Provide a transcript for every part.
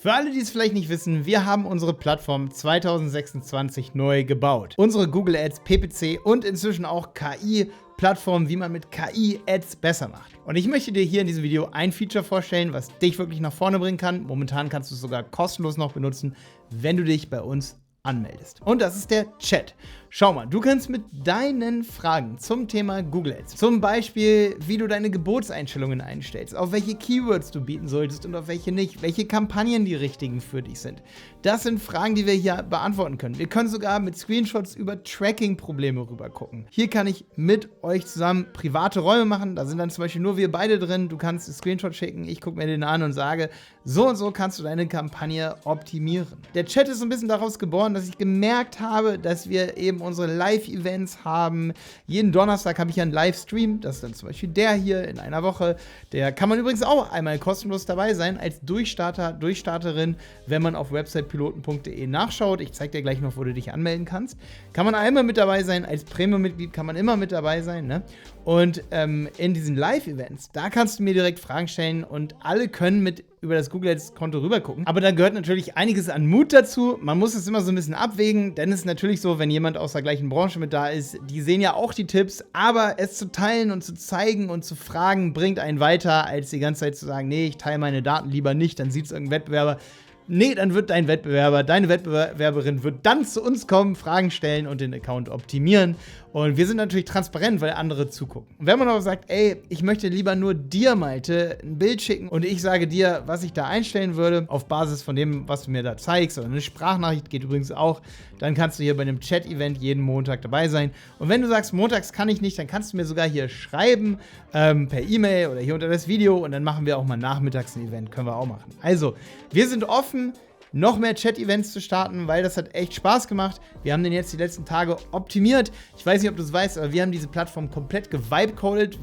Für alle, die es vielleicht nicht wissen, wir haben unsere Plattform 2026 neu gebaut. Unsere Google Ads, PPC und inzwischen auch KI-Plattform, wie man mit KI Ads besser macht. Und ich möchte dir hier in diesem Video ein Feature vorstellen, was dich wirklich nach vorne bringen kann. Momentan kannst du es sogar kostenlos noch benutzen, wenn du dich bei uns anmeldest. Und das ist der Chat. Schau mal, du kannst mit deinen Fragen zum Thema Google Ads, zum Beispiel, wie du deine Gebotseinstellungen einstellst, auf welche Keywords du bieten solltest und auf welche nicht, welche Kampagnen die richtigen für dich sind. Das sind Fragen, die wir hier beantworten können. Wir können sogar mit Screenshots über Tracking-Probleme rüber gucken. Hier kann ich mit euch zusammen private Räume machen. Da sind dann zum Beispiel nur wir beide drin. Du kannst einen Screenshot schicken, ich gucke mir den an und sage, so und so kannst du deine Kampagne optimieren. Der Chat ist so ein bisschen daraus geboren, dass ich gemerkt habe, dass wir eben unsere Live-Events haben. Jeden Donnerstag habe ich einen Livestream. Das ist dann zum Beispiel der hier in einer Woche. Der kann man übrigens auch einmal kostenlos dabei sein als Durchstarter, Durchstarterin, wenn man auf websitepiloten.de nachschaut. Ich zeige dir gleich noch, wo du dich anmelden kannst. Kann man einmal mit dabei sein. Als Premium-Mitglied kann man immer mit dabei sein. Ne? Und in diesen Live-Events, da kannst du mir direkt Fragen stellen und alle können mit über das Google Ads-Konto rüber gucken. Aber da gehört natürlich einiges an Mut dazu. Man muss es immer so ein bisschen abwägen, denn es ist natürlich so, wenn jemand aus der gleichen Branche mit da ist, die sehen ja auch die Tipps, aber es zu teilen und zu zeigen und zu fragen, bringt einen weiter, als die ganze Zeit zu sagen, nee, ich teile meine Daten lieber nicht, dann sieht es irgendein Wettbewerber. Nee, dann wird dein Wettbewerber, deine Wettbewerberin wird dann zu uns kommen, Fragen stellen und den Account optimieren. Und wir sind natürlich transparent, weil andere zugucken. Und wenn man aber sagt, ey, ich möchte lieber nur dir, Malte, ein Bild schicken und ich sage dir, was ich da einstellen würde, auf Basis von dem, was du mir da zeigst, oder eine Sprachnachricht geht übrigens auch, dann kannst du hier bei einem Chat-Event jeden Montag dabei sein. Und wenn du sagst, montags kann ich nicht, dann kannst du mir sogar hier schreiben, per E-Mail oder hier unter das Video und dann machen wir auch mal nachmittags ein Event, können wir auch machen. Also, wir sind offen, noch mehr Chat-Events zu starten, weil das hat echt Spaß gemacht. Wir haben den jetzt die letzten Tage optimiert. Ich weiß nicht, ob du es weißt, aber wir haben diese Plattform komplett gevibe-codet.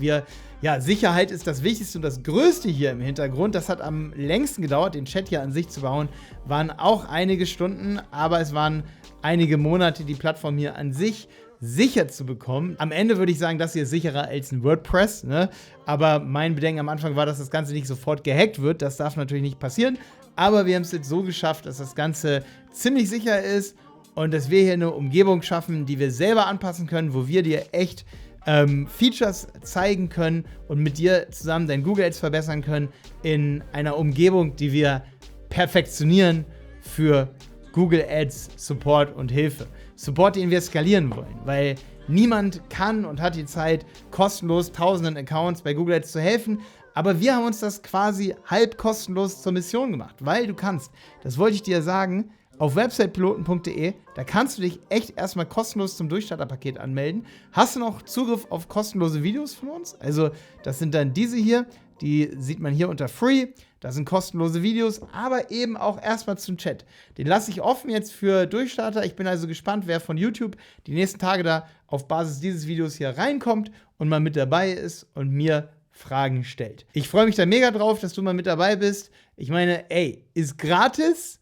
Sicherheit ist das Wichtigste und das Größte hier im Hintergrund. Das hat am längsten gedauert, den Chat hier an sich zu bauen. Waren auch einige Stunden, aber es waren einige Monate, die Plattform hier an sich sicher zu bekommen. Am Ende würde ich sagen, das hier ist sicherer als ein WordPress, ne? Aber mein Bedenken am Anfang war, dass das Ganze nicht sofort gehackt wird. Das darf natürlich nicht passieren. Aber wir haben es jetzt so geschafft, dass das Ganze ziemlich sicher ist und dass wir hier eine Umgebung schaffen, die wir selber anpassen können, wo wir dir echt Features zeigen können und mit dir zusammen dein Google Ads verbessern können in einer Umgebung, die wir perfektionieren für Google Ads Support und Hilfe. Support, den wir skalieren wollen, weil niemand kann und hat die Zeit, kostenlos tausenden Accounts bei Google Ads zu helfen. Aber wir haben uns das quasi halb kostenlos zur Mission gemacht, weil du kannst, das wollte ich dir sagen, auf websitepiloten.de, da kannst du dich echt erstmal kostenlos zum Durchstarterpaket anmelden. Hast du noch Zugriff auf kostenlose Videos von uns? Also das sind dann diese hier, die sieht man hier unter Free. Das sind kostenlose Videos, aber eben auch erstmal zum Chat. Den lasse ich offen jetzt für Durchstarter. Ich bin also gespannt, wer von YouTube die nächsten Tage da auf Basis dieses Videos hier reinkommt und mal mit dabei ist und mir Fragen stellt. Ich freue mich da mega drauf, dass du mal mit dabei bist. Ich meine, ey, ist gratis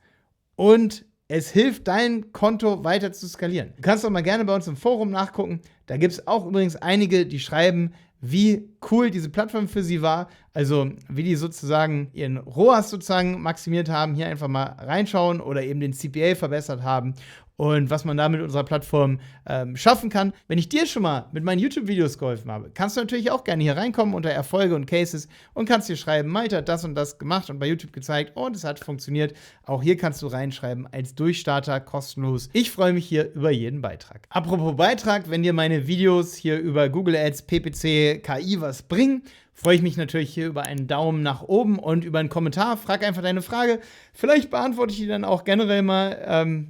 und es hilft, dein Konto weiter zu skalieren. Du kannst doch mal gerne bei uns im Forum nachgucken. Da gibt es auch übrigens einige, die schreiben, wie cool diese Plattform für sie war. Also wie die sozusagen ihren ROAS sozusagen maximiert haben. Hier einfach mal reinschauen oder eben den CPA verbessert haben. Und was man da mit unserer Plattform schaffen kann. Wenn ich dir schon mal mit meinen YouTube-Videos geholfen habe, kannst du natürlich auch gerne hier reinkommen unter Erfolge und Cases und kannst dir schreiben, Malte hat das und das gemacht und bei YouTube gezeigt und es hat funktioniert. Auch hier kannst du reinschreiben als Durchstarter kostenlos. Ich freue mich hier über jeden Beitrag. Apropos Beitrag, wenn dir meine Videos hier über Google Ads, PPC, KI was bringen, freue ich mich natürlich hier über einen Daumen nach oben und über einen Kommentar. Frag einfach deine Frage. Vielleicht beantworte ich die dann auch generell mal,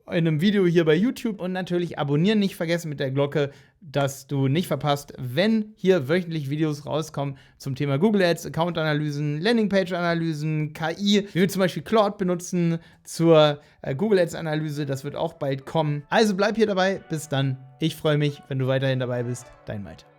in einem Video hier bei YouTube. Und natürlich abonnieren nicht vergessen mit der Glocke, dass du nicht verpasst, wenn hier wöchentlich Videos rauskommen zum Thema Google Ads, Account-Analysen, Landingpage-Analysen, KI, wie wir zum Beispiel Claude benutzen zur Google Ads-Analyse. Das wird auch bald kommen. Also bleib hier dabei. Bis dann. Ich freue mich, wenn du weiterhin dabei bist. Dein Malte.